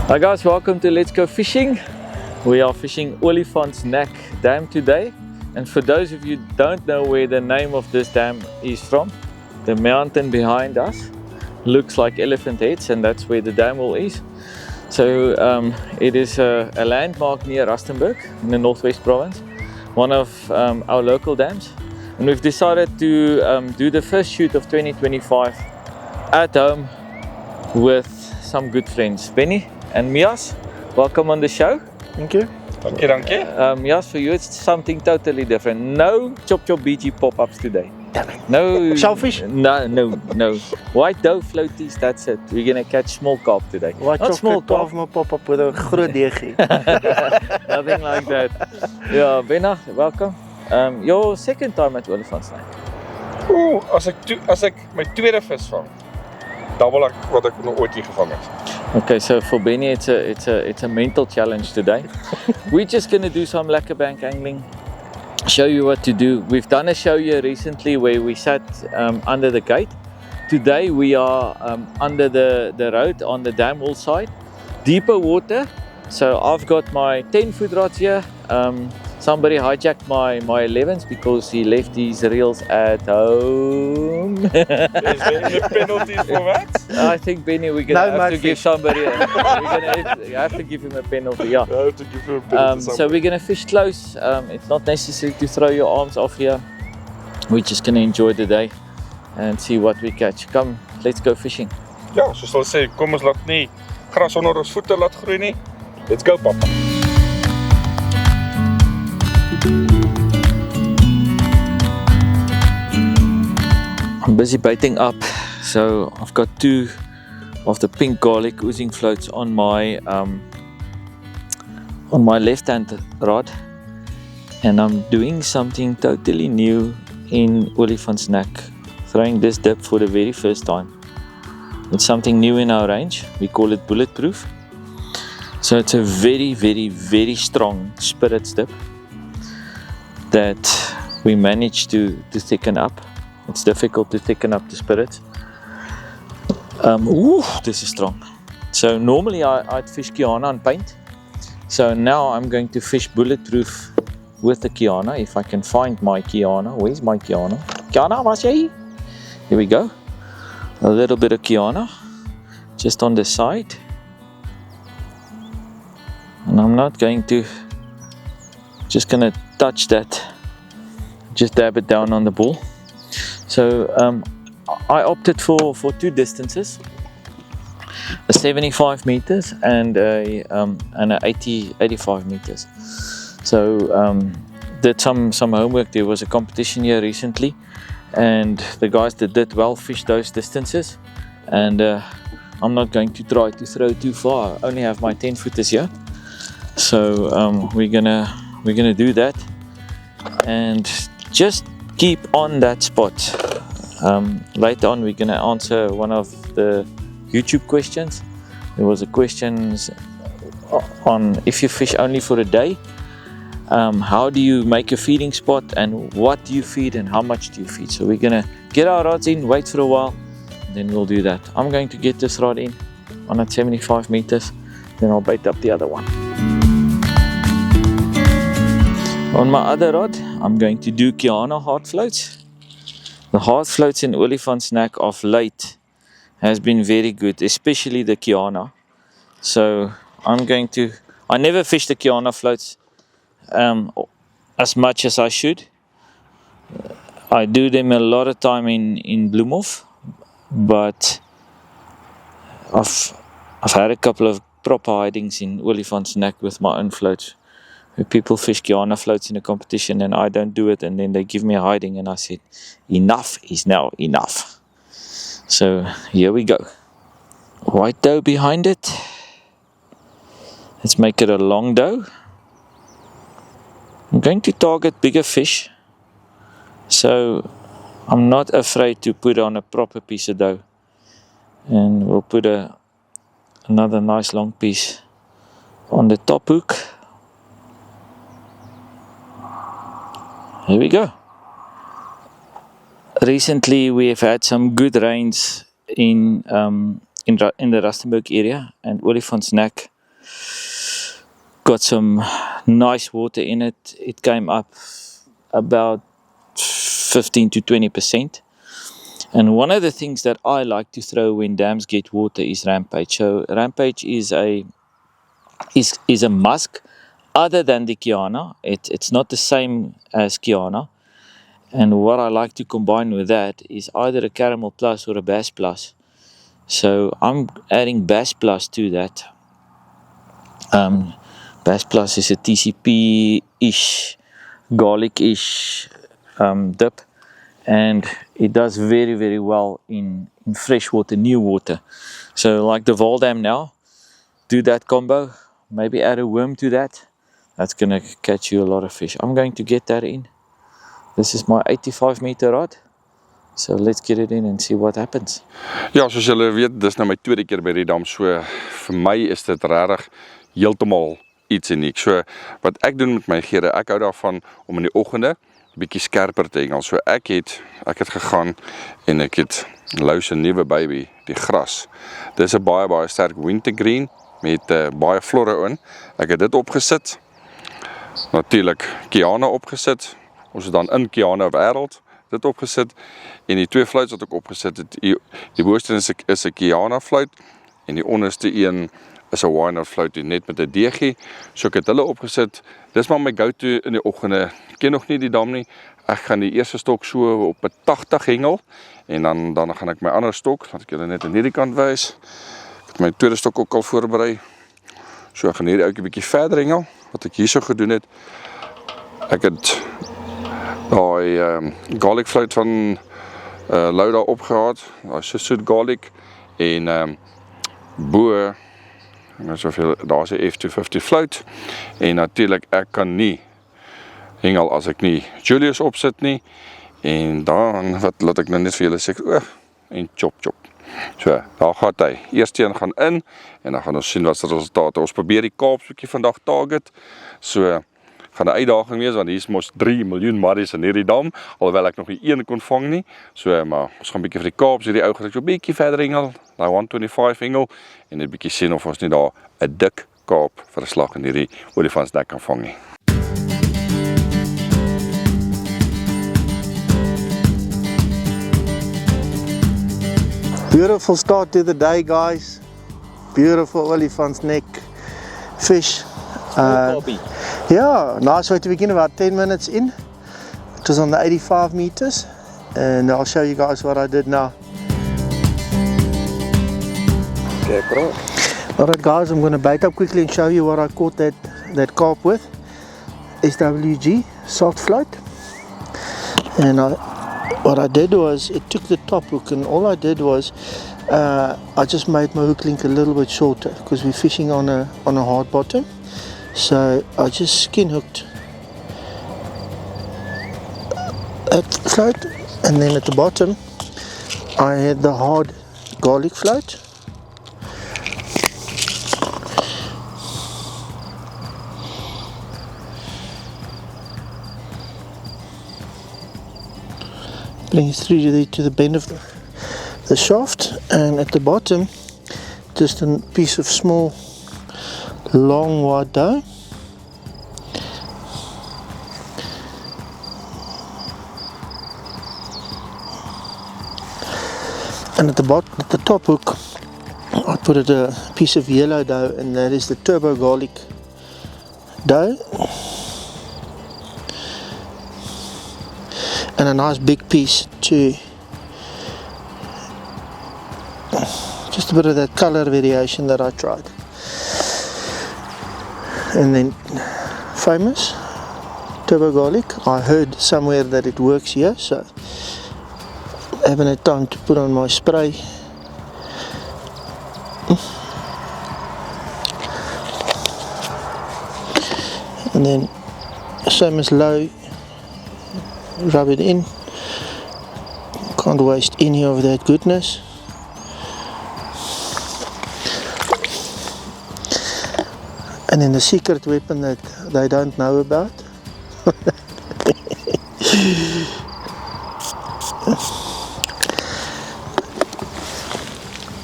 Hi guys, welcome to Let's Go Fishing. We are fishing Olifantsnek Dam today, and for those of you who don't know where the name of this dam is from, the mountain behind us looks like elephant heads, and that's where the dam wall is. So it is a landmark near Rustenburg in the Northwest Province, one of our local dams, and we've decided to do the first shoot of 2025 at home with some good friends. Benny and Mias, welcome on the show. Thank you. Dank je. Mias, for you it's something totally different. No chop chop BG pop-ups today. Damn it. No Shellfish? No. White dough floaties, that's it. We're gonna catch small carp today. Wat Not small carp, my pop-up with a groot deegie. nothing like that. Yeah, Benna, welcome. Your second time at Olifantsnek. As ek my tweede vis vang, dan wil ek wat ek nog ooit hier gevang het. Okay, so for Benny it's a mental challenge today. We're just gonna do some lekker bank angling, show you what to do. We've done a show here recently where we sat under the gate. Today we are under the road on the dam wall side, deeper water. So I've got my 10-foot rods here. Somebody hijacked my 11s because he left his reels at home. Is there penalties for that? I think Benny, we're gonna No have to mudfish. give somebody. You have to give him a penalty. Yeah. I have to give him a penalty. So we're gonna fish close. It's not necessary to throw your arms off here. We're just gonna enjoy the day and see what we catch. Come, let's go fishing. Ja, soos hulle sê, kom ons laat nie gras onder ons voete laat groei nie. Let's go, papa. I'm busy baiting up, so I've got 2 of the pink garlic oozing floats on my left hand rod, and I'm doing something totally new in Olifantsnek, throwing this dip for the very first time. It's something new in our range. We call it bulletproof. So it's a very, very, very strong spirits dip that we managed to thicken up. It's difficult to thicken up the spirits. This is strong. So normally I'd fish Kiana and paint. So now I'm going to fish bulletproof with the Kiana, if I can find my Kiana. Where's my Kiana? Kiana, was jy? Here we go. A little bit of Kiana just on the side. And I'm not going to, just gonna touch that, just dab it down on the ball. So I opted for 2 distances, a 75 meters and a 85 meters. So did some homework. There was a competition here recently, and the guys that did well fished those distances. And I'm not going to try to throw too far. I only have my 10-footers here, so we're gonna do that and just keep on that spot. Later on we're gonna answer one of the YouTube questions. There was a question on if you fish only for a day, how do you make a feeding spot, and what do you feed and how much do you feed. So we're gonna get our rods in, wait for a while, and then we'll do that. I'm going to get this rod in on at 75 meters, then I'll bait up the other one. On my other rod, I'm going to do Kiana hard floats. The hard floats in Olifantsnek of late has been very good, especially the Kiana. So I never fish the Kiana floats as much as I should. I do them a lot of time in Bloemhof, but I've had a couple of proper hidings in Olifantsnek with my own floats. People fish Kiana floats in a competition and I don't do it, and then they give me a hiding, and I said enough is now enough. So here we go. White dough behind it. Let's make it a long dough. I'm going to target bigger fish, so I'm not afraid to put on a proper piece of dough, and we'll put another nice long piece on the top hook. Here we go. Recently we have had some good rains in the Rustenburg area, and Olifantsnek got some nice water in it. It came up about 15 to 20%. And one of the things that I like to throw when dams get water is Rampage. So Rampage is a musk other than the Kiana. It's not the same as Kiana. And what I like to combine with that is either a Caramel Plus or a Bass Plus. So I'm adding Bass Plus to that. Bass Plus is a TCP-ish, garlic-ish dip. And it does very, very well in freshwater, new water. So like the Vaal Dam now, do that combo, maybe add a worm to that. That's going to catch you a lot of fish. I'm going to get that in. This is my 85-meter rod. So let's get it in and see what happens. Ja, soos julle weet, dis nou my tweede keer by die dam. So vir my is dit regtig heeltemal iets uniek. So wat ek doen met my gere, ek hou daarvan om in die oggende bietjie skerper te hengel. So ek het gegaan en ek het Lou se nuwe baby, die gras. Dis 'n baie sterk wintergreen met baie florre in. Ek het dit opgesit. Natuurlik Kiana opgesit. Ons het dan in Kiana wêreld dit opgesit en die twee fluits wat ek opgesit het, die boonste is 'n Kiana fluit en die onderste een is 'n Wynot fluit net met 'n DG. So ek het hulle opgesit. Dis maar my go-to in die oggende. Ek ken nog nie die dam nie. Ek gaan die eerste stok so op 'n 80 hengel en dan gaan ek my ander stok, laat ek julle net aan hierdie kant wys. Ek het my tweede stok ook al voorberei. So ek gaan hierdie ouetjie bietjie verder hengel wat ek hierso gedoen het. Ek het daai garlic fluit van Lou daar opgehaat. Daai soet garlic en bo soveel, daar's 'n F250 fluit en natuurlik ek kan nie hengel as ek nie Julius opsit nie en dan wat laat ek nou net vir julle sê en chop. So, daar gaan hy. Eerste een gaan in en dan gaan ons sien wat se resultate. Ons probeer die Kaaps bietjie vandag target. So gaan 'n uitdaging wees want hier is mos 3 miljoen marries in hierdie dam, alhoewel ek nog nie een kon vang nie. So maar ons gaan bietjie vir die Kaaps hierdie ou gaan so bietjie verder hengel, daai 125 hengel en net bietjie sien of ons nie daar 'n dik Kaap vir 'n slag in hierdie Olifantsnek kan vang nie. Beautiful start to the day, guys. Beautiful Olifantsnek fish. Yeah, nice way to begin, about 10 minutes in. It was on the 85 meters and I'll show you guys what I did now. Okay, bro. Alright guys, I'm going to bait up quickly and show you what I caught that carp with. SWG, soft float. And what I did was, it took the top hook and all I did was, I just made my hook link a little bit shorter because we're fishing on a hard bottom. So I just skin hooked that float and then at the bottom I had the hard garlic float. Bring it through to the bend of the shaft, and at the bottom just a piece of small long wide dough. And at the top hook I put a piece of yellow dough, and that is the turbo garlic dough. And a nice big piece too. Just a bit of that color variation that I tried. And then famous turbo garlic. I heard somewhere that it works here, so I haven't had time to put on my spray. And then same as low, rub it in. Can't waste any of that goodness. And then the secret weapon that they don't know about.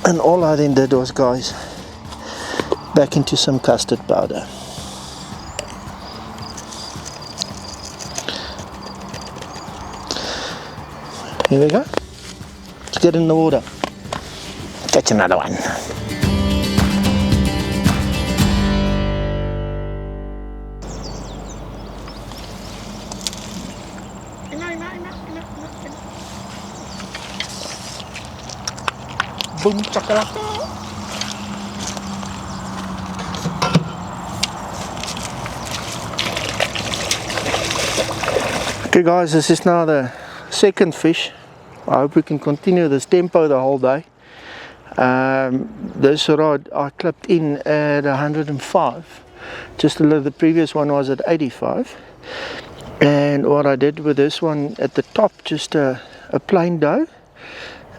And all I then did was, guys, back into some custard powder. Here we go. Let's get in the water. Catch another one. Boom, chakalaka. Okay guys, this is now the second fish. I hope we can continue this tempo the whole day. This rod I clipped in at 105. Just a little, the previous one was at 85. And what I did with this one at the top, just a plain dough.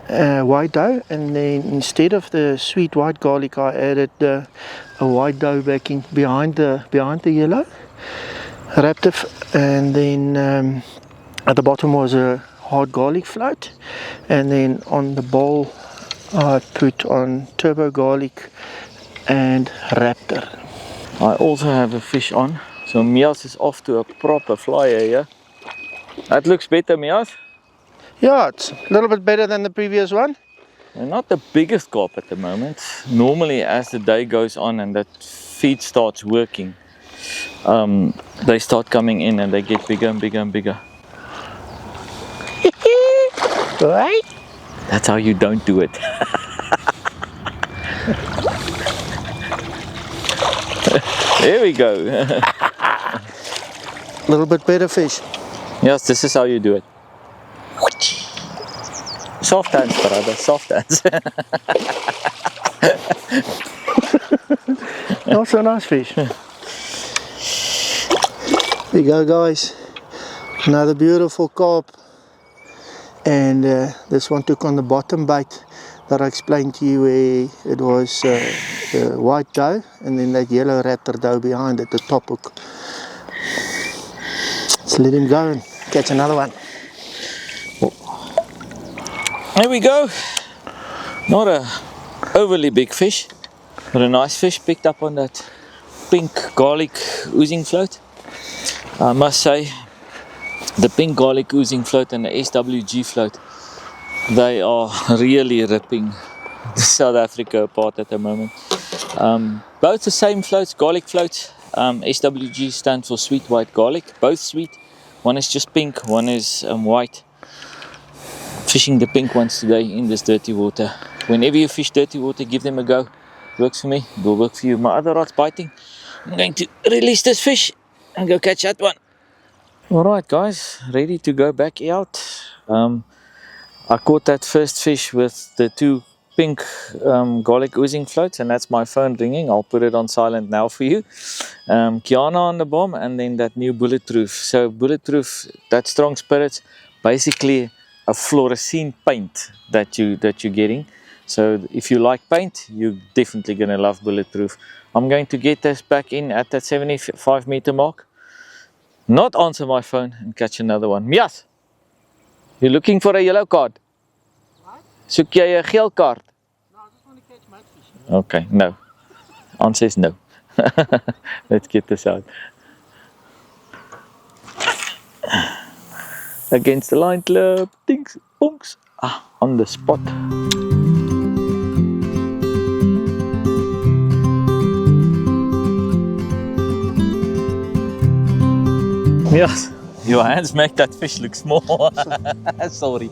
White dough, and then instead of the sweet white garlic I added a white dough backing behind the yellow, wrapped it, and then at the bottom was a hard garlic float, and then on the bowl I put on turbo garlic and raptor. I also have a fish on, so Mias is off to a proper flyer here. That looks better, Mias. Yeah, it's a little bit better than the previous one. They're not the biggest carp at the moment. Normally as the day goes on and that feed starts working, they start coming in and they get bigger and bigger and bigger. Right? That's how you don't do it. There we go. A little bit better fish. Yes, this is how you do it. Soft hands, brother, soft hands. Also a nice fish. There you go guys, another beautiful carp, and this one took on the bottom bait that I explained to you, where it was the white dough and then that yellow raptor dough behind at the top hook. Let's let him go and catch another one. There we go. Not a overly big fish, but a nice fish picked up on that pink garlic oozing float. I must say, the pink garlic oozing float and the SWG float, they are really ripping South Africa apart at the moment. Both the same floats, garlic floats. SWG stands for sweet white garlic, both sweet. One is just pink, one is white. Fishing the pink ones today in this dirty water. Whenever you fish dirty water, give them a go. Works for me, it will work for you. My other rod's biting. I'm going to release this fish and go catch that one. Alright guys, ready to go back out. I caught that first fish with the two pink garlic oozing floats, and that's my phone ringing. I'll put it on silent now for you. Kiana on the bomb, and then that new bulletproof. So bulletproof, that strong spirits, basically a fluorescent paint that you're getting. So if you like paint, you're definitely gonna love bulletproof. I'm going to get this back in at that 75 meter mark, not answer my phone, and catch another one. Mias, you're looking for a yellow card? What? Soek jy 'n geel kaart? No, I just want to catch mudfish. Okay, no. Answer is no. Let's get this out. Against the line club, dinks, bonks, on the spot. Yes, your hands make that fish look small. Sorry.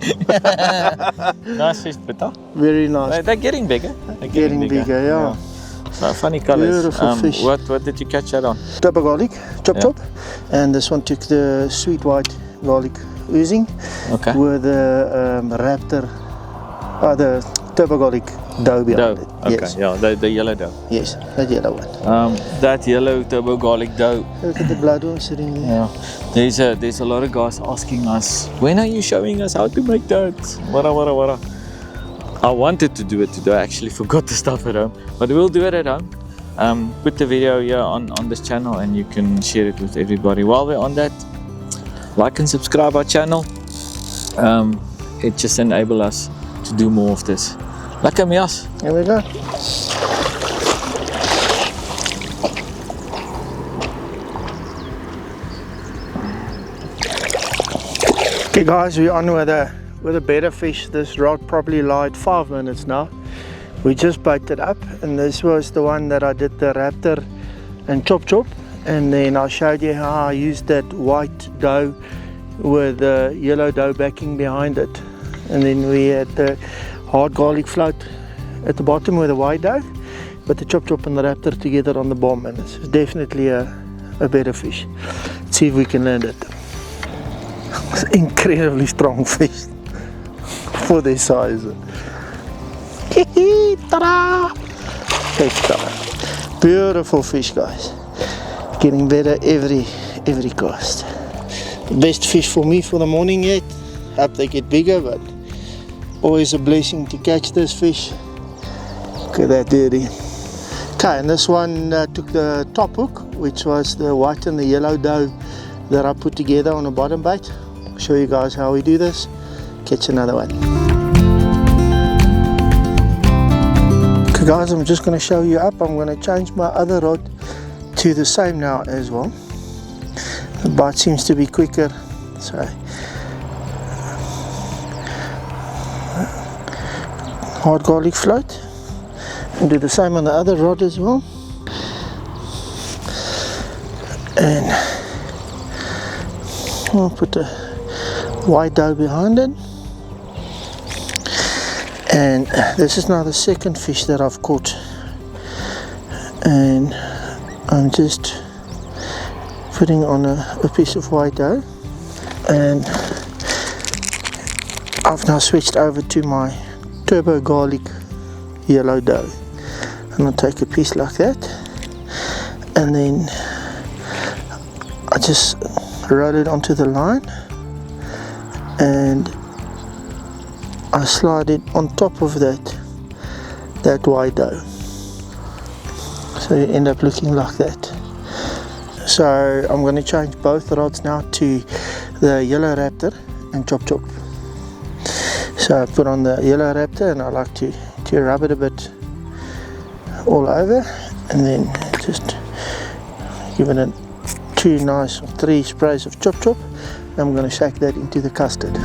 Nice fish, Peter. Very nice. They're getting bigger. They're Getting bigger, yeah. So funny colors. Beautiful fish. What did you catch that on? Turbo garlic, chop Yeah. chop, and this one took the sweet white garlic oozing Okay. with the raptor, the turbo garlic dough behind Dough. it. Okay. Yes, Yeah, the yellow dough. yes, that yellow one. That yellow turbo garlic dough. Look at the blood one sitting there. Yeah. There's a lot of guys asking us, when are you showing us how to make that? Wara. I wanted to do it today. I actually forgot the stuff at home, but we'll do it at home. Put the video here on this channel and you can share it with everybody. While we're on that, like and subscribe our channel. It just enables us to do more of this. Lekker Mias. Here we go. Okay guys, we're on with with a better fish. This rod probably lied 5 minutes now. We just baited up, and this was the one that I did the raptor and chop, and then I showed you how I used that white dough with the yellow dough backing behind it, and then we had the hard garlic float at the bottom with the white dough, but the chop and the raptor together on the bottom, and it's definitely a better fish. Let's see if we can land it. It's an incredibly strong fish for their size. Ta-da! Beautiful fish, guys. Getting better every cast. The best fish for me for the morning yet. Hope they get bigger, but always a blessing to catch this fish. Look at that dirty. Okay, and this one took the top hook, which was the white and the yellow dough that I put together on a bottom bait. I'll show you guys how we do this. Catch another one. Okay guys, I'm just going to show you up. I'm going to change my other rod to the same now as well. The bite seems to be quicker, so hard garlic float, and do the same on the other rod as well. And I'll put the white dough behind it. And this is now the second fish that I've caught, and I'm just putting on a piece of white dough, and I've now switched over to my turbo garlic yellow dough, and I'll take a piece like that, and then I just roll it onto the line, and I slide it on top of that white dough, so you end up looking like that. So I'm going to change both rods now to the yellow raptor and chop. So I put on the yellow raptor, and I like to rub it a bit all over, and then just give it 3 sprays of chop. I'm going to shake that into the custard.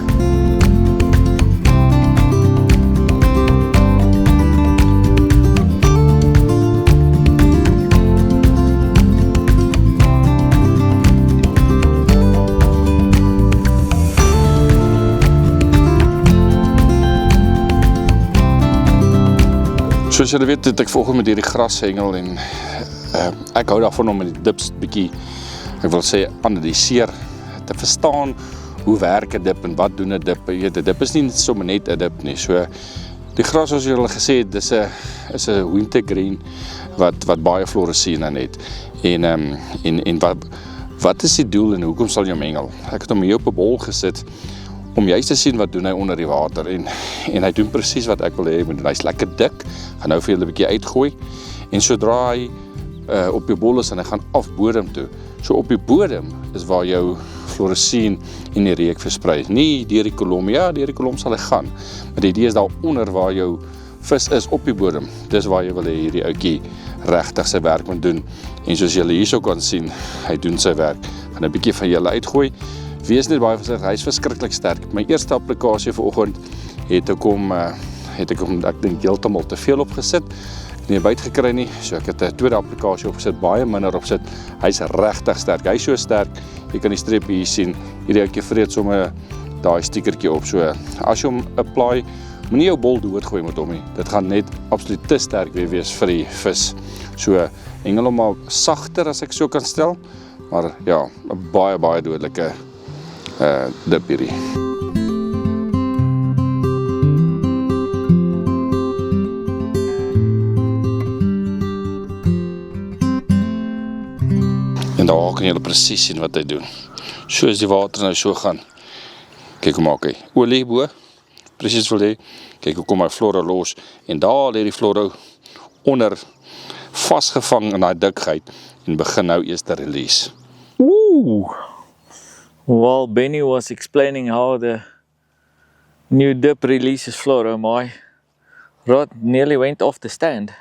Soos julle weet, het ek vanoggend met hierdie gras hengel, en ek hou daarvan om met die dips bietjie, ek wil sê, analyseer, te verstaan hoe werk 'n dip en wat doen 'n dip. Jy weet, 'n dip is nie sommer net 'n dip nie. So die gras, soos julle gesê het, is 'n wintergreen wat baie florescena het. En wat is die doel en hoekom sal jy hom hengel? Ek het hom hier op 'n bol gesit om juist te sien wat doen hy onder die water, en hy doen presies wat ek wil hê hy moet doen. Hy's lekker dik, gaan nou vir julle 'n bietjie uitgooi, en sodra hy op die bol is en hy gaan af bodem toe, so op die bodem is waar jou florescene en die reuk versprei, nie deur die kolom. Ja, deur die kolom sal hy gaan, maar die idee is daar onder waar jou vis is op die bodem, dis waar jy wil hê hierdie ouetjie regtig sy werk moet doen, en soos julle hierso kan sien, hy doen sy werk. Gaan 'n bietjie van julle uitgooi. Wees net baie versigtig, hy is verskriklik sterk. My eerste applikasie vanoggend het ek hom, ek dink heeltemal te veel opgesit. Ek het nie 'n byt gekry nie, so ek het 'n tweede applikasie opgesit, baie minder opsit. Hy's regtig sterk. Hy's so sterk. Jy kan die streep hier sien. Hierdie ouetjie vreet sommer daai stiekertjie op. So as jy hom apply, moenie jou bol doodgooi met hom nie. Dit gaan net absoluut te sterk wees vir die vis. So hengel hom maar sagter, as ek so kan stel. Maar ja, 'n baie dodelike dip hierdie. En daar kan julle presies sien wat hy doen. So as die water nou so gaan. Kyk hoe maak hy. Olie bo, presies wil hê. Kyk hoe kom hy flora los, en daar lê die flora onder vasgevang in daai dikheid, en begin nou eers te release. Ooh! While Benny was explaining how the new dip releases flora, my rod nearly went off the stand.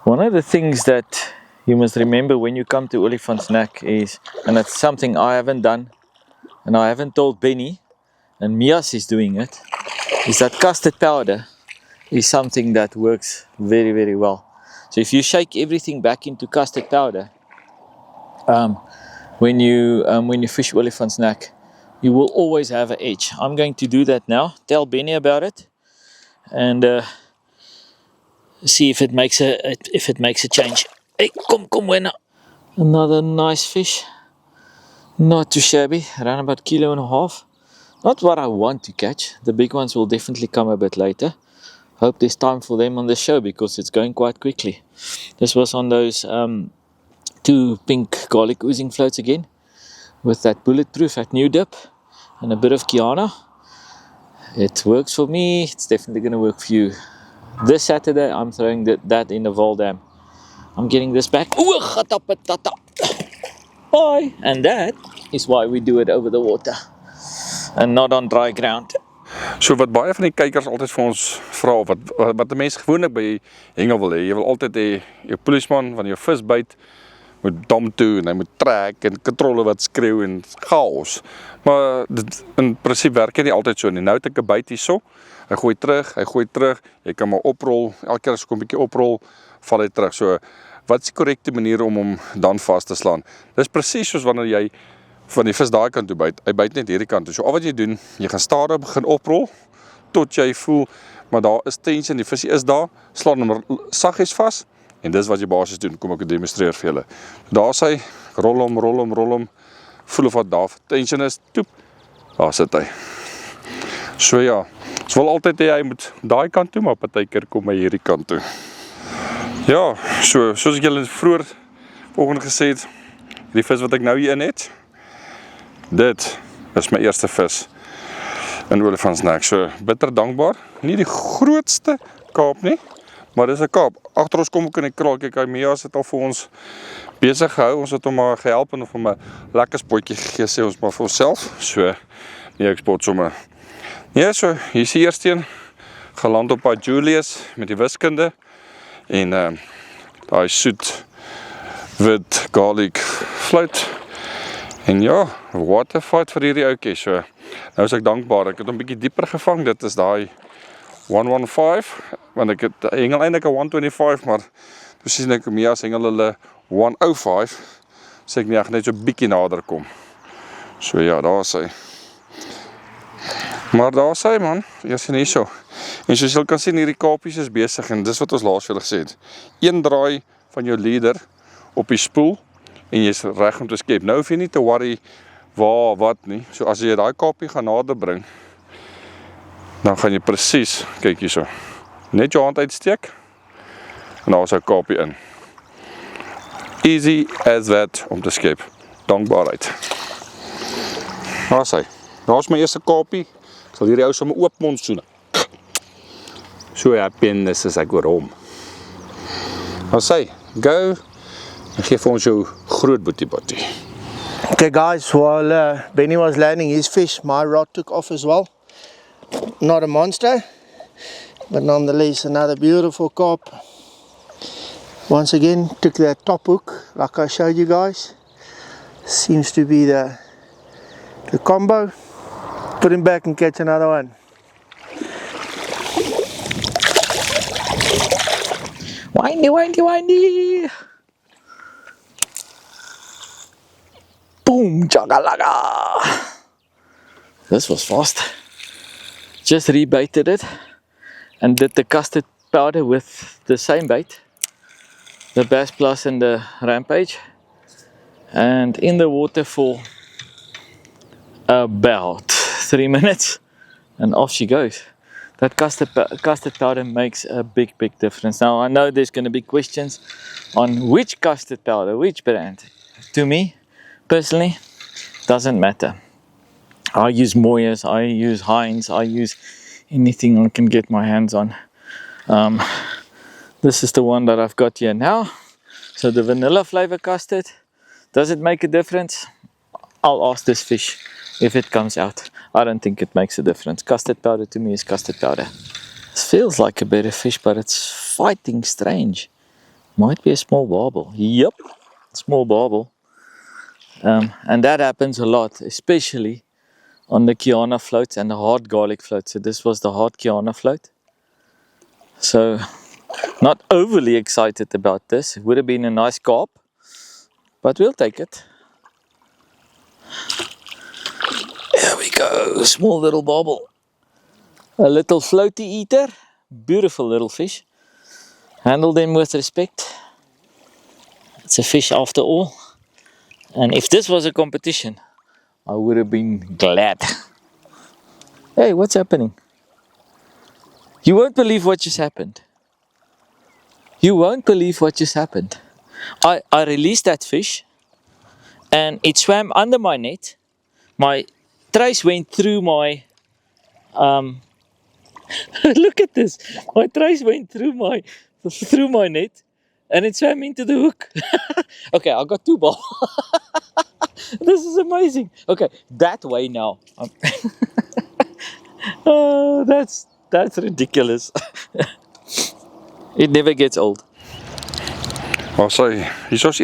One of the things that you must remember when you come to Olifantsnek is, and it's something I haven't done, and I haven't told Benny, and Mias is doing it, is that custard powder is something that works very, very well. So if you shake everything back into custard powder, when you fish Olifantsnek, you will always have an edge. I'm going to do that now. Tell Benny about it, and see if it makes a change. Hey, come, Wena. Another nice fish. Not too shabby. Around about 1.5 kilos. Not what I want to catch. The big ones will definitely come a bit later. Hope there's time for them on the show because it's going quite quickly. This was on those 2 pink garlic oozing floats again, with that bulletproof at new dip and a bit of Kiana. It works for me. It's definitely going to work for you. This Saturday I'm throwing that in the Val Dam. I'm getting this back. Bye. And that is why we do it over the water and not on dry ground. So wat baie van die kykers altyd vir ons vra, wat 'n mens gewoonlik by hengel wil hê, jy wil altyd hê jou polisman van jou vis byt moet dam toe en hy moet trek en kontrole wat skreeu en chaos. Maar dit in prinsip werk dit nie altyd so nie. Nou het ek 'n byt hierso. Hy gooi terug, jy kan maar oprol, elke keer as ek 'n bietjie oprol, val hy terug. So wat is die korrekte manier om hom dan vas te slaan? Dis presies soos wanneer jy van die vis daai kant toe byt. Hy byt net hierdie kant toe. So al wat jy doen, jy gaan stadig begin oprol tot jy voel maar daar is tension, die visie is daar, slaan hom saggies vas en dis wat jy basies doen. Kom ek dit demonstreer vir julle. Daar sy rol hom, voel of wat daar tension is, toep. Daar sit hy. So ja, ons wil altyd hê hy moet daai kant toe, maar partykeer kom hy hierdie kant toe. Ja, soos ek julle vroeër vanoggend gesê het, die vis wat ek nou hier in het, dit is my eerste vis in Olifantsnek. So bitter dankbaar. Nie die grootste kaap nie, maar dis 'n kaap. Agter ons kom ook in die kraal. Kyk, hy Mias het al vir ons besig gehou. Ons het hom maar gehelp en hom 'n lekker spotjie gegee, sê ons maar vir onsself. So nee, ek spot sommer. Ja, so hier is die eerste een geland op by Julius met die wiskunde en daai soet wit garlic float. En ja, waterfight vir hierdie ouetjie. So nou is ek dankbaar. Ek het hom bietjie dieper gevang. Dit is daai 115, want ek het hengel eintlik 'n 125, maar toe sien ek Mias hengel hulle 105. Sê ek nee, ek net so bietjie nader kom. So ja, daar is hy. Maar daar is hy man, eers en hierso. En soos julle kan sien, hierdie kaapies is besig en dis wat ons laas vir julle gesê het. Een draai van jou leader op die spoel en jy's reg om te skep. Nou hoef jy nie te worry waar, wat nie. So as jy daai kaapie gaan nader bring, dan gaan jy presies, kyk hierso, net jou hand uitsteek en daar is 'n kaapie in. Easy as that om te skep. Dankbaarheid. Daar is hy. Daar is my eerste kaapie. Ek sal hierdie ou sommer oop mond soene. So happiness is ek oor hom. Daar is hy. Go. En gee vir ons jou groot boetie. Okay guys, while Benny was landing his fish, my rod took off as well. Not a monster, but nonetheless another beautiful carp. Once again, took that top hook like I showed you guys. Seems to be the combo. Put him back and catch another one. Windy. Boom, chagalaga. This was fast. Just rebaited it and did the custard powder with the same bait, the Bass Plus and the Rampage, and in the water for about 3 minutes and off she goes. That custard powder makes a big difference. Now I know there's going to be questions on which custard powder, which brand. To me personally, doesn't matter. I use Moyers, I use Heinz, I use anything I can get my hands on. This is the one that I've got here now. So the vanilla flavor custard, does it make a difference? I'll ask this fish if it comes out. I don't think it makes a difference. Custard powder to me is custard powder. This feels like a better fish, but it's fighting strange. Might be a small barbel. Yep, small barbel. And that happens a lot, especially on the Kiana floats and the hard garlic float. So this was the hard Kiana float. So not overly excited about this. It would have been a nice carp, but we'll take it. There we go, small little bobble. A little floaty eater, beautiful little fish. Handle them with respect. It's a fish after all. And if this was a competition, I would have been glad. Hey, what's happening? You won't believe what just happened. You won't believe what just happened. I released that fish and it swam under my net. My trace went through my look at this. My trace went through my net and it swam into the hook. Okay, I got two balls. This is amazing. Okay, that way now. Oh, that's ridiculous. It never gets old. Maar sy, hier is ons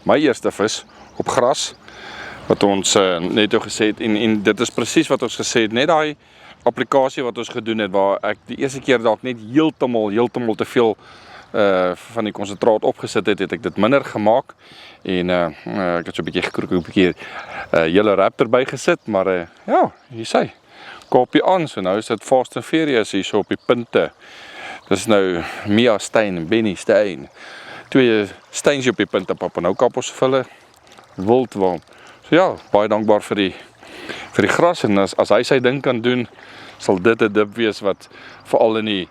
my eerste vis op gras wat ons net gesê het en dit is presies wat ons gesê het, net daai applikasie wat ons gedoen het waar ek die eerste keer dalk net heeltemal te veel van die konsentraat opgesit het, het ek dit minder gemaak en ek het so 'n bietjie gekroek, 'n bietjie hele wrap erbij gesit, maar ja, hier sy kopie aan, so nou is dit Fast and Furious hier so op die punte. Dis nou Mia Stein en Benny Stein. Twee steins op die punte, papa, nou kap ons vulle wildwalm. So ja, baie dankbaar vir die gras en as hy sy ding kan doen, sal dit 'n dip wees wat veral in die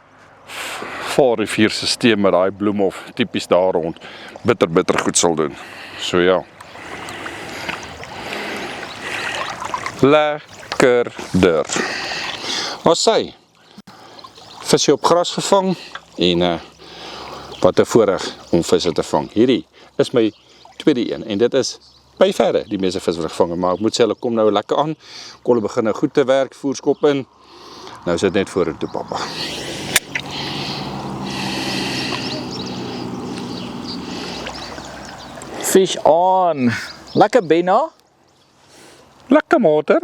Vaalriviersisteem met daai bloemhof tipies daar rond bitter goed sal doen. So ja. Lekkerder. As sy visie op gras gevang en wat 'n voorreg om visse te vang. Hierdie is my tweede een en dit is by verre die meeste vis wat ek vang, maar ek moet sê hulle kom nou lekker aan. Kolle begin nou goed te werk, voerskop in. Nou is dit net vorentoe, papa. Fish on. Lekker Benna. Lekker motor.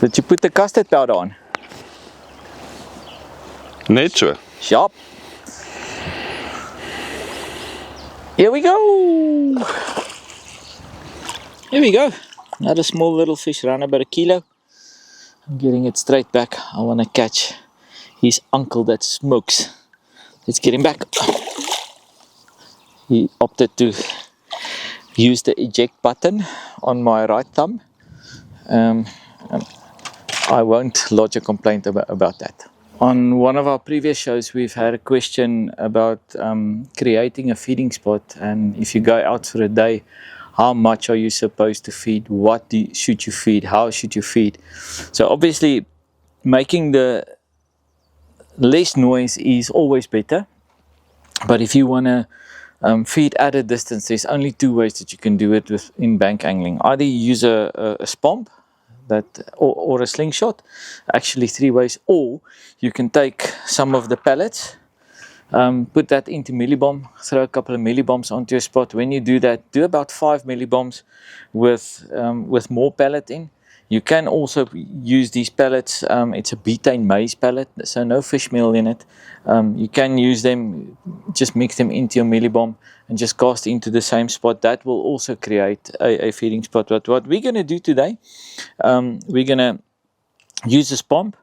Did you put the custard powder on? Net so. Sharp. Here we go. Here we go. Another small little fish, around about a kilo. I'm getting it straight back. I want to catch his uncle that smokes. Let's get him back. He opted to use the eject button on my right thumb. I won't lodge a complaint about that. On one of our previous shows, we've had a question about creating a feeding spot, and if you go out for a day, how much are you supposed to feed? What should you feed? How should you feed? So obviously, making the less noise is always better. But if you want to feed at a distance, there's only two ways that you can do it in bank angling. Either you use a spomp or a slingshot, actually three ways, or you can take some of the pellets, put that into millibomb, throw a couple of millibombs onto your spot. When you do that, do about 5 millibombs with more pellet in. You can also use these pellets, it's a betaine maize pellet, so no fish meal in it. You can use them, just mix them into your millibomb and just cast into the same spot. That will also create a feeding spot. But what we're going to do today, we're going to use this pump,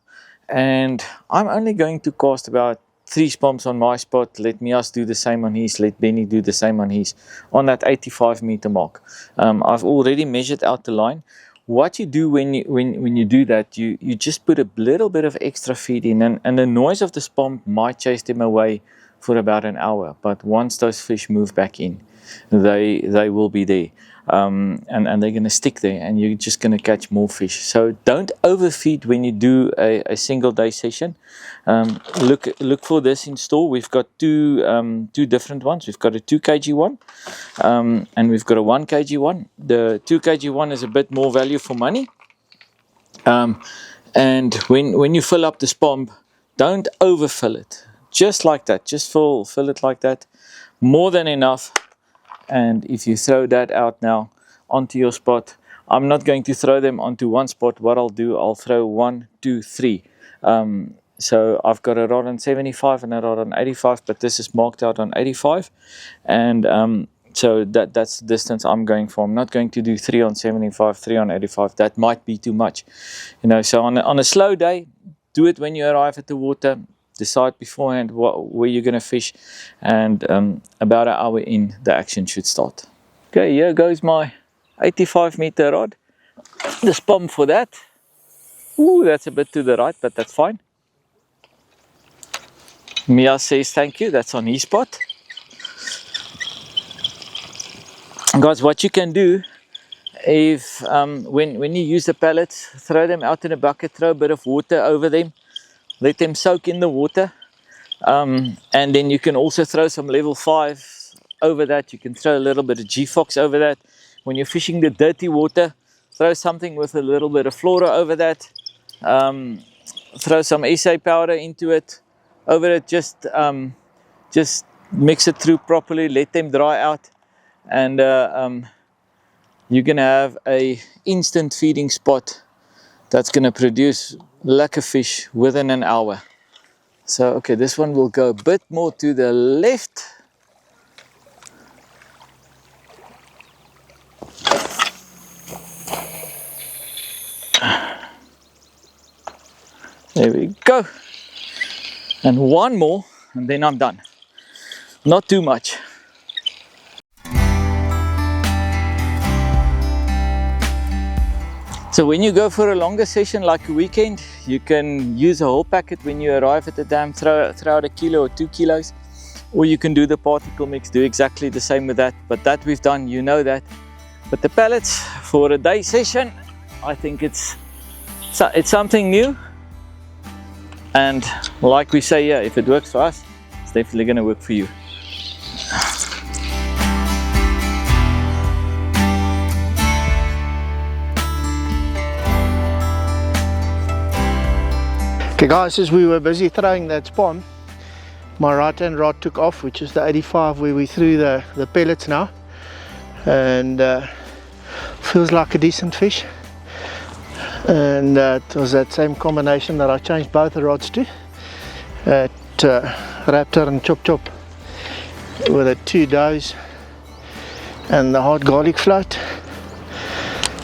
and I'm only going to cast about 3 spomps on my spot. Let Mias do the same on his, let Benny do the same on his, on that 85 meter mark. I've already measured out the line. What you do when you do that, you just put a little bit of extra feed in, and the noise of the spomp might chase them away for about an hour. But once those fish move back in, they will be there, and they're going to stick there, and you're just going to catch more fish. So don't overfeed when you do a single day session. Look for this in store. We've got two different ones. We've got a 2 kg one, and we've got a 1 kg one. The 2 kg one is a bit more value for money. And when you fill up the spomp, don't overfill it. Just like that. Just fill it like that. More than enough. And if you throw that out now onto your spot, I'm not going to throw them onto one spot. What I'll do, I'll throw 1, 2, 3. So I've got a rod on 75 and a rod on 85, but this is marked out on 85, and so that's the distance I'm going for. I'm not going to do 3 on 75, 3 on 85. That might be too much, So on a slow day, do it when you arrive at the water. Decide beforehand where you're going to fish, and about an hour in, the action should start. Okay, here goes my 85-meter rod. The spum for that. Ooh, that's a bit to the right, but that's fine. Mia says thank you, that's on his spot. Guys, what you can do, if when you use the pellets, throw them out in a bucket, throw a bit of water over them, let them soak in the water, and then you can also throw some level 5 over that. You can throw a little bit of G-Fox over that. When you're fishing the dirty water, throw something with a little bit of flora over that. Throw some SA powder into it, over it, just mix it through properly, let them dry out, and you're gonna have a instant feeding spot that's gonna produce lekker fish within an hour. So okay, this one will go a bit more to the left. There we go. And one more, and then I'm done. Not too much. So when you go for a longer session like a weekend, you can use a whole packet when you arrive at the dam, throw out 1 kilo or 2 kilos, or you can do the particle mix, do exactly the same with that. But that we've done, you know that. But the pellets for a day session, I think it's something new. And like we say here, if it works for us, it's definitely going to work for you. Okay guys, as we were busy throwing that spawn, my right hand rod took off, which is the 85 where we threw the pellets now, and feels like a decent fish. And it was that same combination that I changed both the rods to, at Raptor and Chop Chop, with the 2 does and the hard garlic float.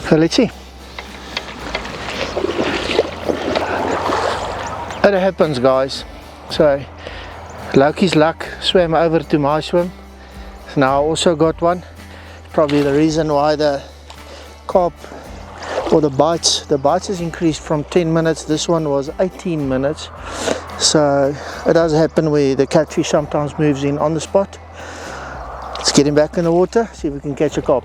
So let's see. It happens, guys. So Loki's luck swam over to my swim. So now I also got one. Probably the reason why the carp, or the bites has increased from 10 minutes. This one was 18 minutes. So it does happen where the catfish sometimes moves in on the spot. Let's get him back in the water, see if we can catch a carp.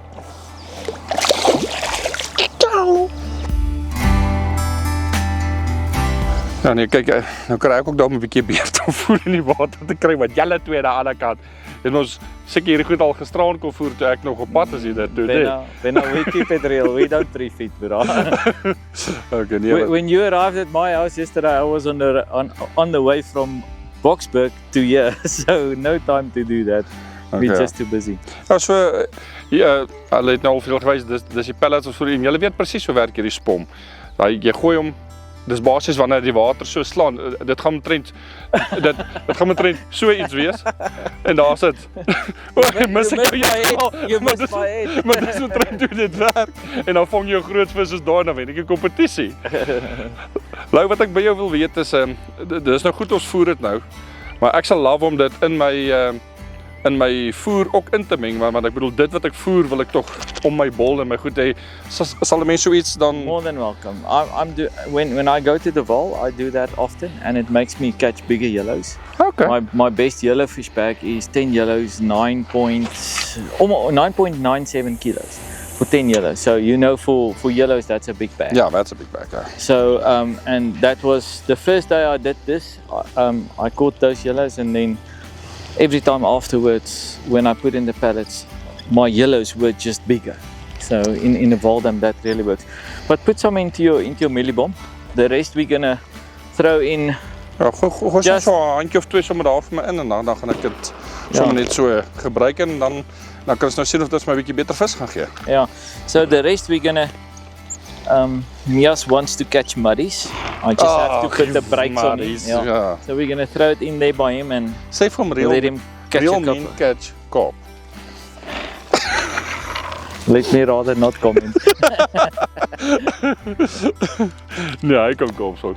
Ja nee, kyk, nou kry ek ook daar 'n bietjie beerd om voer in die water te kry, wat julle twee aan die ander kant. En ons seker hierdie goed al gisteraan kon voer toe ek nog op pad is hier toe. Then we keep it real. We don't 3 feet, bro. Okay, nee. When you arrived at my house yesterday, I was on the way from Boksburg to here, so no time to do that. We're just too busy. Ja, so ja, hulle het nou al veel gewys, dis die pellets of so, en julle weet presies hoe werk hierdie spom. Jy gooi hom. Dis basies wanneer die water so slaan, dit gaan omtrent so iets wees. En daar sit. You missed my head. Maar dis omtrent hoe dit werk. En dan vang jy 'n groot vis soos daar, dan wen ek 'n kompetisie. Lou, wat ek by jou wil weet is, dis nou goed ons voer dit nou, maar ek sal love om dit in my voer ook in te meng, want ek bedoel dit wat ek voer wil ek tog om my bol en my goed hê. Sal 'n mens so iets dan more than welcome. When I go to the Val, I do that often, and it makes me catch bigger yellows. Okay. My best yellowfish bag is 10 yellows, 9.97 kilos for 10 yellows. So for yellows that's a big bag. Yeah, that's a big bag. Yeah. So and that was the first day I did this. I caught those yellows, and then every time afterwards, when I put in the pellets, my yellows were just bigger. So in the Valdam, that really works. But put some into your mealie bomb. The rest we're gonna throw in. Ja, gooi so 'n handjie of 2 sommer daar vir my in, en dan gaan ek dit sommer net so gebruik, en dan kan ons nou sien of dit my 'n bietjie beter vis gaan gee. Yeah. So the rest we're gonna Mias wants to catch muddies. I just have to put the brakes on him. Yeah. So we're gonna throw it in there by him and Sê vir hom let him catch real a men couple. catch Kaap. Let me rather not comment. Nee, hy kan Kaap so.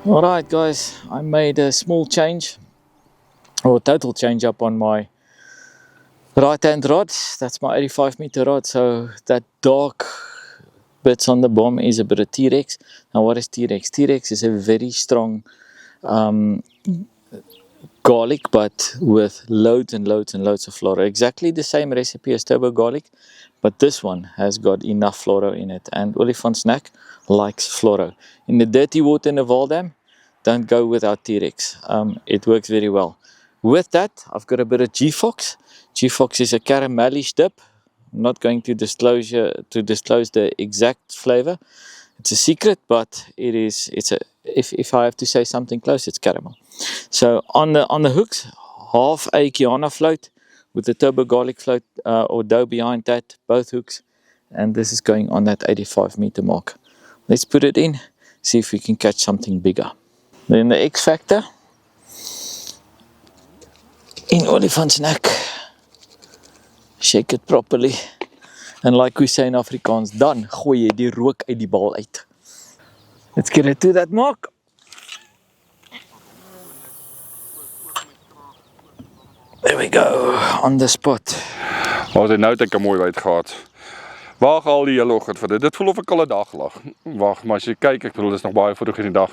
Alright guys, I made a small change, or total change up on my right hand rod. That's my 85 meter rod, so that dark bits on the bottom is a bit of T-Rex. Now what is T-Rex? T-Rex is a very strong garlic, but with loads and loads and loads of fluoro. Exactly the same recipe as turbo garlic, but this one has got enough fluoro in it, and Olifantsnek likes fluoro. In the dirty water in the Valdam, don't go without T-Rex. It works very well. With that, I've got a bit of G-Fox. G-Fox is a caramellish dip. I'm not going to disclose the exact flavor. It's a secret, but if I have to say something close, it's caramel. So on the hooks, half a Kiana float with the turbo garlic float or dough behind that, both hooks, and this is going on that 85 meter mark. Let's put it in, see if we can catch something bigger. Then the X factor in Olifantsnek. Shake it properly. And like we say in Afrikaans, dan gooi jy die rook uit die bal uit. Let's get it to that mark. There we go, on the spot. Maar dit nou het ek 'n mooi wyd gehad. Wag al die hele oggend vir dit. Dit voel of ek al 'n dag lag. Wag, maar as jy kyk, ek bedoel dit is nog baie vroeg in die dag.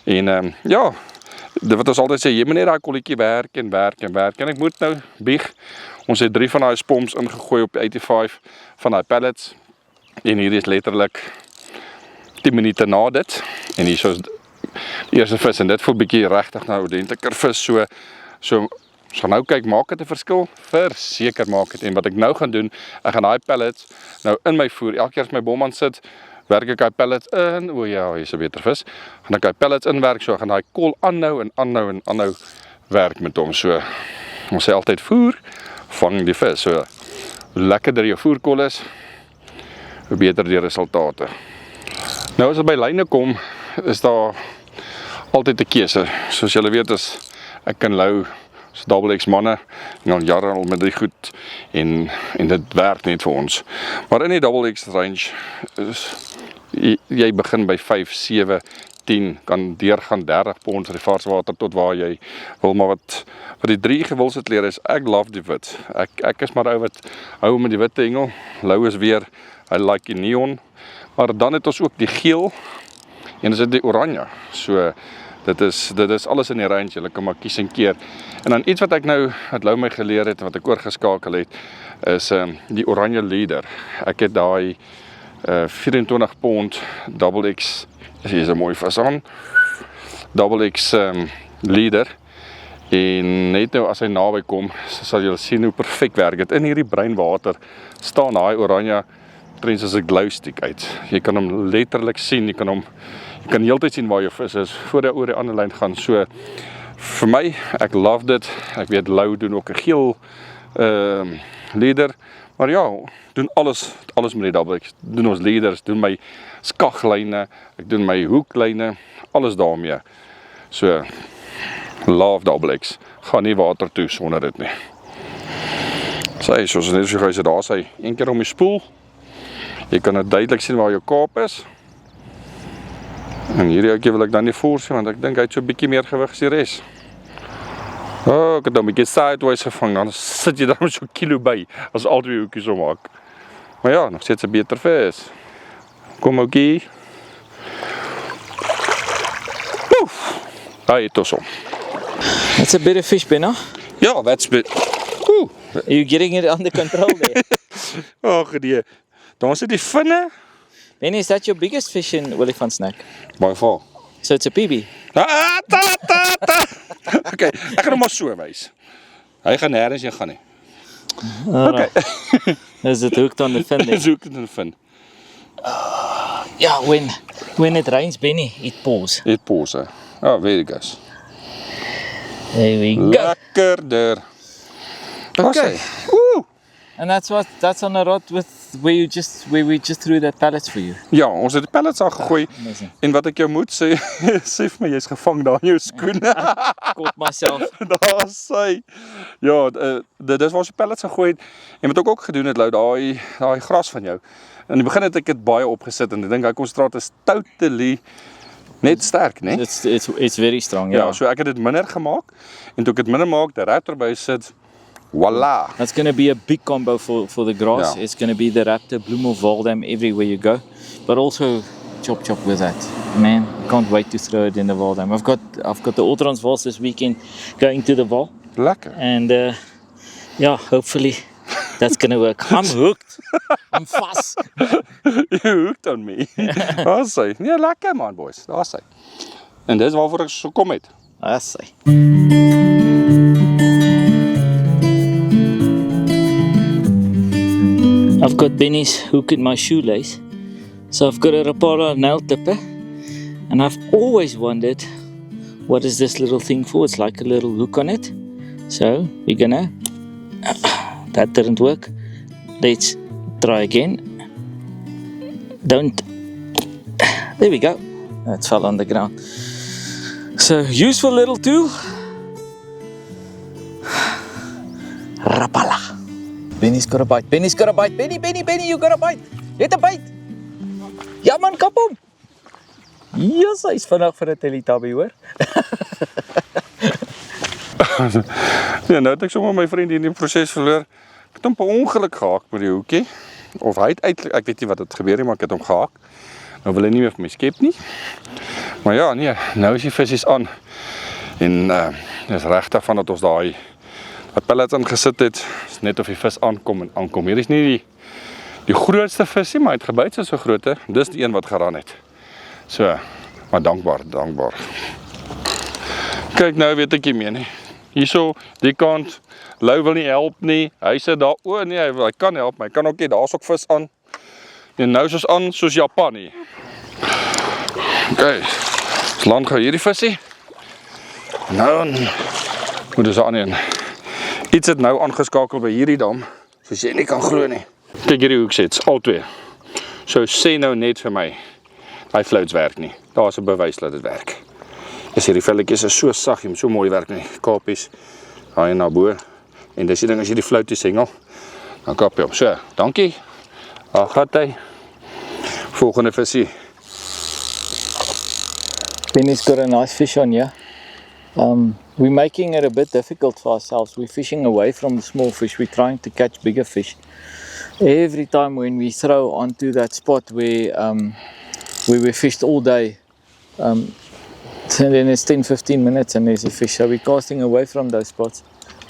En ja, dit wat ons altyd sê, jy moet net daai kolletjie werk en werk en werk. En ek moet nou bieg. Ons het 3 van daai spoms ingegooi op die 85 van daai pellets. En hier is letterlik 10 minute na dit. En hier is die eerste vis en dit voel bietjie regtig nou ordentliker vis. So gaan nou kyk, maak dit 'n verskil? Verseker maak dit. En wat ek nou gaan doen, ek gaan daai pellets nou in my voer. Elke keer as my bomman sit, werk ek daai pellets in. O ja, hier is 'n beter vis. Gaan ek daai pellets inwerk, so ek gaan daai kol aanhou werk met hom. So ons sê altyd voer vang die vis. So hoe lekkerder jou voerkol is, hoe beter die resultate. Nou as dit by lyne kom, is daar altyd 'n keuse. Soos julle weet, is ek kan lou double X manne en al jare al met die goed en dit werk net vir ons. Maar in die double X range is jy begin by 5, 7, 10, kan deurgaan 30 pond vir die varswater tot waar jy wil, maar wat die 3 gewilsheid leer is, ek love die wit. Ek is maar ou wat hou met die witte hengel. Lou is weer, I like die neon, maar dan het ons ook die geel en is dit die oranje. So dit is alles in die range, jy kan maar kies en keer. En dan iets wat ek nou, wat Lou my geleer het, wat ek oorgeskakel het, is die oranje leader. Ek het daai 24 pond double X, hier is 'n mooi vis aan, double X leader, en net nou as hy naby kom, sal julle sien hoe perfek werk dit. In hierdie bruin water staan daai oranje trends as 'n glow stick uit. Jy kan hom letterlik sien, jy kan heeltyd sien waar jou vis is, voor hy oor die ander lyn gaan. So, vir my, ek love dit. Ek weet, Lou doen ook 'n geel leader, maar ja, doen alles met die double X. Doen ons leaders, doen my skaglyne, ek doen my hoeklyne, alles daarmee. So, love double X. Gaan nie water toe sonder dit nie. Soos net so gou daar sy, een keer om die spoel. Jy kan dit duidelik sien waar jou kaap is. En hierdie ouetjie wil ek dan nie force, want ek dink hy het so 'n bietjie meer gewig as die res. Ek het nou 'n bietjie sideways gevang, dan sit jy daar so 'n kilo by, as al twee hoekies so maak. Maar ja, nog steeds 'n beter vis. Kom ouetjie. Oef, daar het ons hom. That's a bit of fish, Benno. Ja, that's bit. Are you getting it under control there? Ag nee. Dan sit die vinne. Benny, is that your biggest fish in Olifantsnek? By far. So it's a PB? Okay, ek gaan hom maar so wys. Hy gaan nêrens heen gaan nie. Okay. Is it hooked on the fin then? Is hooked on the fin. Yeah, when it rains, Benny, it pours. It pours. Oh, there it goes. There we go. Lekkerder. Okay. Woo! And that's on a rod with where we just threw that pellets for you. Ja, ons het die pellets al gegooi. Amazing. En wat ek jou moet sê, sê vir my jy's gevang daar in jou skoen. Caught myself. Daar sy. Ja, dis waar ons die pellets gegooi het. En wat ek ook gedoen het, Lou, daai gras van jou. In die begin het ek dit baie opgesit en ek dink hy konsentraat is totally net sterk, né? It's very strong, Ja, yeah. so ek het dit minder gemaak en toe ek dit minder maak, die raptor by sit. Voila. That's going to be a big combo for the grass. Yeah. It's going to be the raptor, bloom of Valdam everywhere you go. But also chop with that. Man, can't wait to throw it in the Valdam. I've got the Ultrans Vals this weekend going to the Val. Lekker. And yeah, hopefully that's going to work. I'm hooked. I'm fast. You hooked on me. Daar sy. Nee, lekker man, boys. Daar sy. En dis waarvoor ek so kom het. I say. I've got Benny's hook in my shoelace. So I've got a Rapala nail clipper. And I've always wondered, what is this little thing for? It's like a little hook on it. So we're gonna, that didn't work. Let's try again. There we go. That fell on the ground. So useful little tool. Rapala. Benny's got a bite. Benny, you got a bite. Get a bite. Ja man, kap hom. Yes, hy's vinnig vir 'n Teletubby, hoor. Ja, nou het ek sommer my vriend hier in die proses verloor. Ek het hom per ongeluk gehaak met die hoekie. Of hy het uitlik, ek weet nie wat het gebeur nie, maar ek het hom gehaak. Nou wil hy nie meer vir my skep nie. Maar ja, nee, nou is die visies aan. En dis regtig van dat ons daai pellets ingesit het, is net of die vis aankom. Hier is nie die grootste visie, maar hy het gebyt so grootte. Dis die een wat geran het. So, maar dankbaar. Kyk, nou weet ek nie meer nie. Hierso, die kant, Lou wil nie help nie. Hy sê daar, nee, hy kan help, maar hy kan ook nie, daar's ook vis aan. En nou is ons aan soos Japan nie. Okay, ons land gou hierdie visie. Nou, moet ons aan een. Iets het nou aangeskakel by hierdie dam, soos jy nie kan glo nie. Kyk hierdie hoeksets, al twee. So sê nou net vir my, hy floats werk nie. Daar is 'n bewys dat dit werk. As hierdie velletjies is so sag, jy moet so mooi werk nie. Kapies, daai na bo. En dis die ding as jy die floaties hengel, dan kap jy hom. So, dankie. Daar gaan hy. Volgende visie. Benny's got a nice fish on here. We're making it a bit difficult for ourselves. We're fishing away from the small fish. We're trying to catch bigger fish. Every time when we throw onto that spot where we fished all day, and then it's 10-15 minutes and there's a fish. So we're casting away from those spots,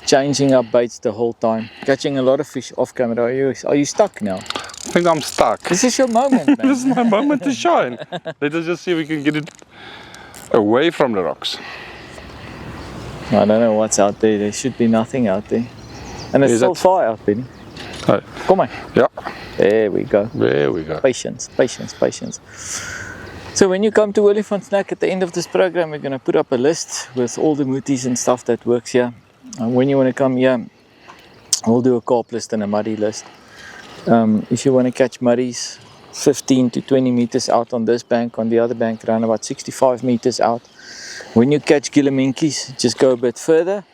changing up baits the whole time, catching a lot of fish off camera. Are you stuck now? I think I'm stuck. This is your moment, man. This is my moment to shine. Let us just see if we can get it away from the rocks. I don't know what's out there. There should be nothing out there. And it's still far out, Benny. Oh. Come on. Yeah. There we go. There we go. Patience. So when you come to Olifantsnek at the end of this program, we're going to put up a list with all the moties and stuff that works here. And when you want to come here, we'll do a carp list and a muddy list. If you want to catch muddies 15 to 20 meters out on this bank, on the other bank around about 65 meters out. When you catch gilliminkies, just go a bit further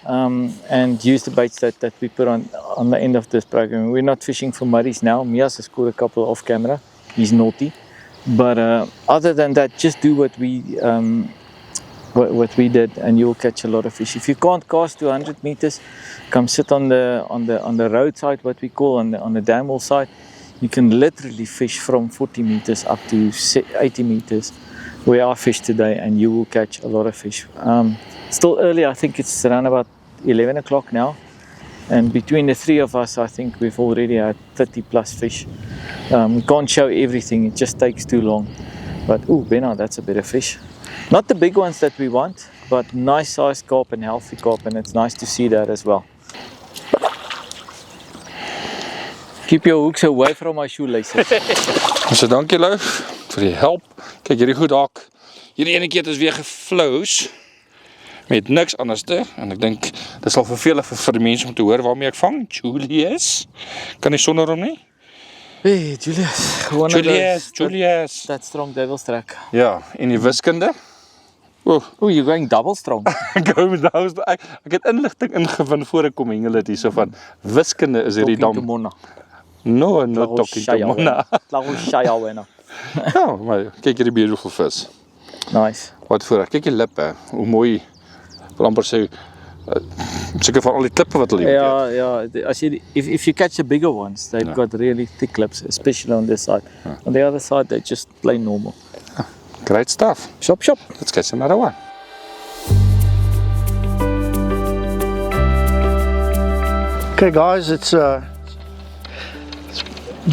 and use the baits that we put on the end of this program. We're not fishing for muddies now. Mias has caught a couple off camera. He's naughty. But other than that, just do what we did and you'll catch a lot of fish. If you can't cast to 100 meters, come sit on the roadside, what we call on the dam wall side. You can literally fish from 40 meters up to 80 meters where I fish today, and you will catch a lot of fish. Still early, I think it's around about 11 o'clock now. And between the three of us, I think we've already had 30 plus fish. We can't show everything, it just takes too long. But, ooh, Benna, that's a bit of fish. Not the big ones that we want, but nice sized carp and healthy carp, and it's nice to see that as well. Keep your hooks away from my shoelaces. So dankie Lou vir die help. Kyk hierdie goed hak. Hierdie ene keer het ons weer geflows met niks anders te. En ek dink dit sal vervelig vir die mense om te hoor waarmee ek vang. Julius. Kan nie sonder hom nie. Hey, Julius. Julius. That strong devil's track. Ja, en die wiskunde. Oh, you're going double strong. Ek het inligting ingewin voor ek kom hengel het hierso van wiskunde is hierdie dam. No, not talking to Mona. Ja, maar kyk hierdie beautiful vis. Nice. Wat voorreg, kyk die lippe, hoe mooi. Ek wil amper sê seker van al die klippe wat hulle Yeah. As if you catch the bigger ones, they've got really thick lips, especially on this side. On the other side, they're just plain normal. Great stuff. Shop. Let's catch another one. Okay guys, it's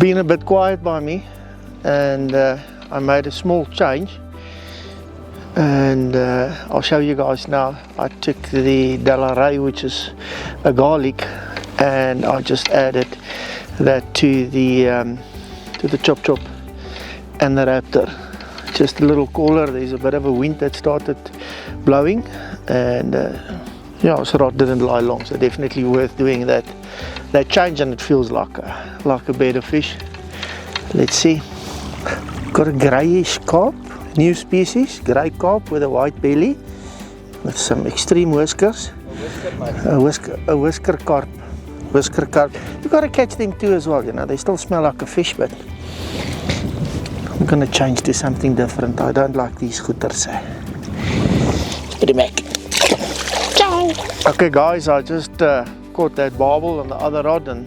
been a bit quiet by me, and I made a small change, and I'll show you guys now. I took the Delarey, which is a garlic, and I just added that to the chop and the raptor. Just a little cooler. There's a bit of a wind that started blowing, and yeah, so I didn't lie long, so definitely worth doing that change, and it feels like a better fish. Let's see. Got a greyish carp, new species, grey carp with a white belly, with some extreme whiskers. A whisker carp. You got to catch them too as well, you know. They still smell like a fish, but I'm gonna change to something different. I don't like these goeters. Put him back. Ciao. Okay guys, I just caught that barbel on the other rod, and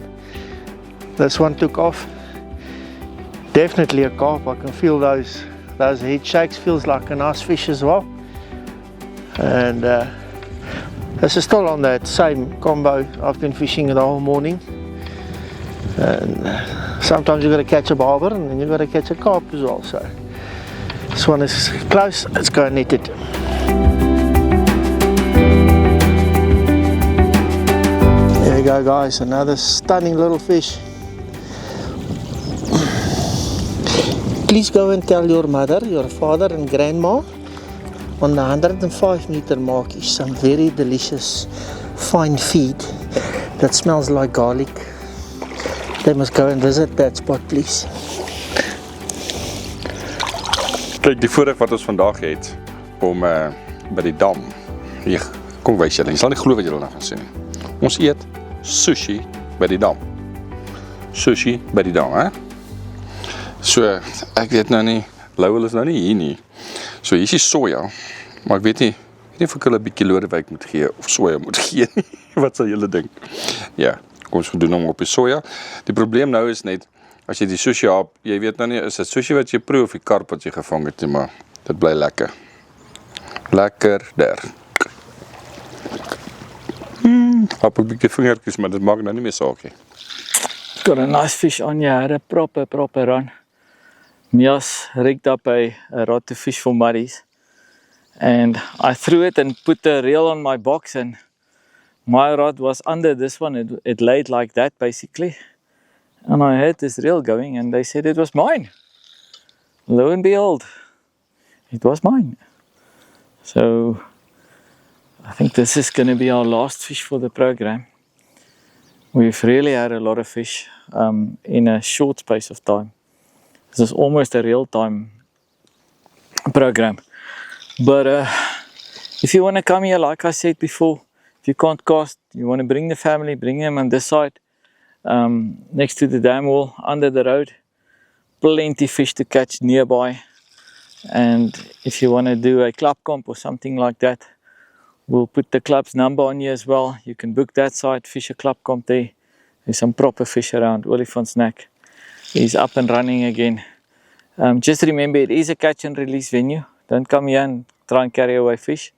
this one took off. Definitely a carp. I can feel those head shakes. Feels like a nice fish as well. And this is still on that same combo. I've been fishing the whole morning. And sometimes you got to catch a barber, and then you got to catch a carp as well. So this one is close. Let's go and net it. There you go guys, another stunning little fish. Please go and tell your mother, your father and grandma on the 105 meter mark is some very delicious fine feed that smells like garlic. They must go and visit that spot, please. Kyk die voorreg wat ons vandag het om by die dam. Hier, kom wys julle. Jy sal nie glo wat julle nou gaan sien nie. Ons eet sushi by die dam. Sushi by die dam, hè? So, ek weet nou nie, Lowell is nou nie hier nie. So, hier is die soja, maar ek weet nie of ek hulle 'n bietjie lodewyk moet gee, of soja moet gee nie. Wat sal julle dink? Ja, kom ons doen hom op die soja. Die probleem nou is net, as jy die sushi haap, jy weet nou nie, is dit sushi wat jy proe of die karp wat jy gevang het nie, maar dit bly lekker. Lekker der. Hap 'n bietjie vingertjies, maar dit maak nou nie meer saak nie. Got a nice fish on here, had a proper run. Mias rigged up a rod to fish for muddies, and I threw it and put the reel on my box, and my rod was under this one. It laid like that basically, and I had this reel going, and they said it was mine. Lo and behold, it was mine. So I think this is going to be our last fish for the program. We've really had a lot of fish in a short space of time. This is almost a real-time program. But if you want to come here, like I said before, if you can't cast, you want to bring the family, bring them on this side, next to the dam wall, under the road. Plenty fish to catch nearby. And if you want to do a club comp or something like that, we'll put the club's number on here as well. You can book that side, fish a club comp there. There's some proper fish around. Olifantsnek is up and running again. Just remember, it is a catch and release venue. Don't come here and try and carry away fish.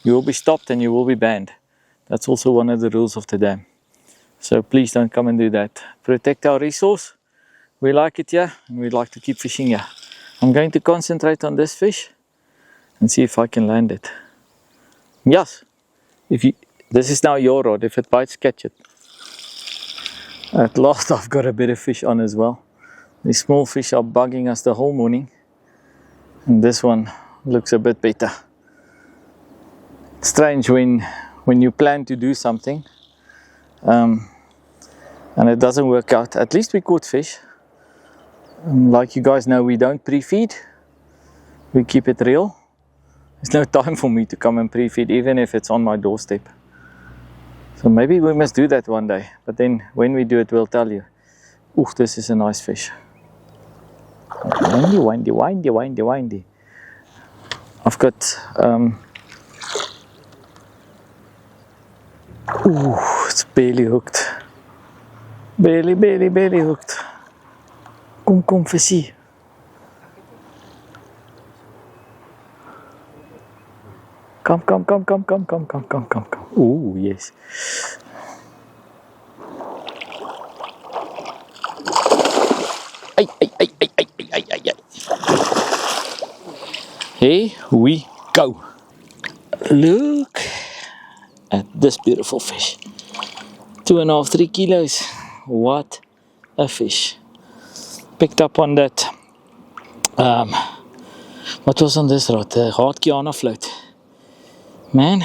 You will be stopped and you will be banned. That's also one of the rules of the dam. So please don't come and do that. Protect our resource. We like it here and we'd like to keep fishing here. I'm going to concentrate on this fish and see if I can land it. Yes, this is now your rod. If it bites, catch it. At last I've got a bit of fish on as well. These small fish are bugging us the whole morning, and this one looks a bit better. It's strange when you plan to do something and it doesn't work out. At least we caught fish. Like you guys know, we don't pre-feed. We keep it real. There's no time for me to come and pre-feed, even if it's on my doorstep. So maybe we must do that one day. But then when we do it, we'll tell you. Ooh, this is a nice fish. Windy, windy, windy, windy, windy. I've got ooh, it's barely hooked. Barely hooked. Kom visie. Come. Ooh, yes. Ay. Here we go. Look at this beautiful fish. 2.5, 3 kilos. What a fish. Picked up on that. What was on this rod? The hard Kiana float. Man,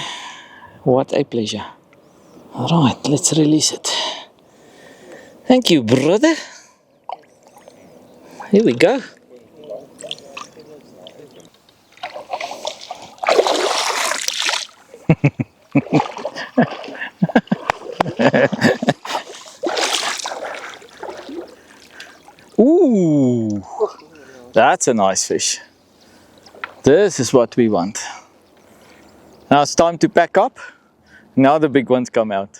what a pleasure. Alright, let's release it. Thank you, brother. Here we go. Ooh, that's a nice fish. This is what we want. Now it's time to pack up. Now the big ones come out.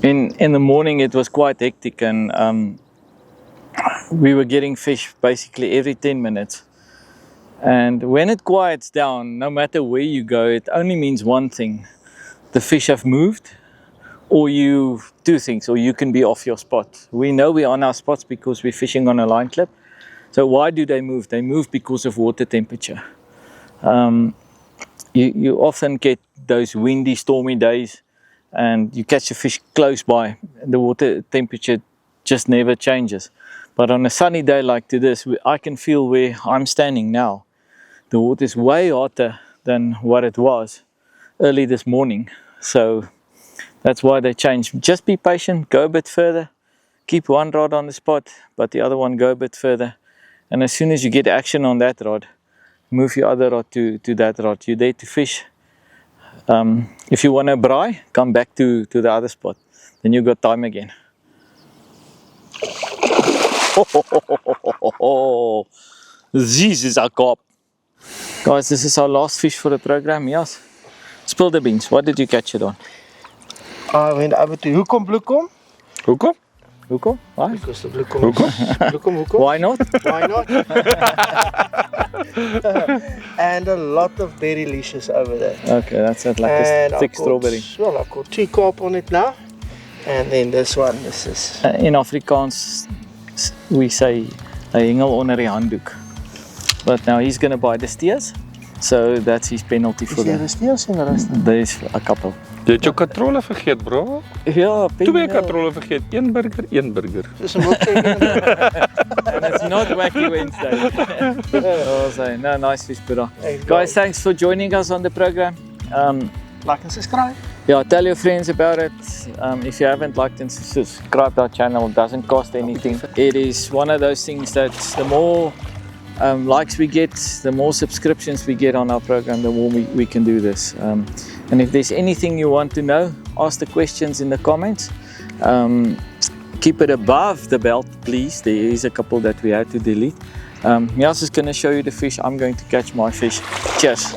In the morning it was quite hectic, and we were getting fish basically every 10 minutes. And when it quiets down, no matter where you go, it only means one thing. The fish have moved, or you do things, or you can be off your spot. We know we're on our spots because we're fishing on a line clip. So why do they move? They move because of water temperature. You often get those windy, stormy days, and you catch a fish close by. The water temperature just never changes. But on a sunny day like this, I can feel where I'm standing now. The water is way hotter than what it was early this morning. So that's why they change. Just be patient, go a bit further. Keep one rod on the spot, but the other one go a bit further. And as soon as you get action on that rod, move your other rod to that rod. You're there to fish. If you want to braai, come back to the other spot. Then you got time again. This is our carp. Guys, this is our last fish for the program. Yes. Spill the beans. What did you catch it on? I went over to Hoekom Bloekom. Hoekom? Hoekom? Why? Because the Bloekom. Bloekom. Why not? Why not? And a lot of berry leashes over there. Okay, that's it, like a thick strawberry. Well, I've got 2 carp on it now. And then this one, this is... In Afrikaans, we say, 'n hengel onder die handdoek. But now he's going to buy the steers. So that's his penalty for that. Is there a steers in the rest? There's a couple. Jy het jou katrolle vergeet, bro. Ja, 2 katrolle vergeet. 1 burger, 1 burger. Dis 'n mooi. And it's not Wacky Wednesday. Oh, so, no, nice fish, Buddha. Guys, thanks for joining us on the program. Like and subscribe. Yeah, tell your friends about it. If you haven't liked and subscribed our channel, it doesn't cost anything. It is one of those things that the more likes we get, the more subscriptions we get on our program, the more we can do this. And if there's anything you want to know, ask the questions in the comments. Keep it above the belt, please. There is a couple that we had to delete. Mias is going to show you the fish. I'm going to catch my fish. Cheers.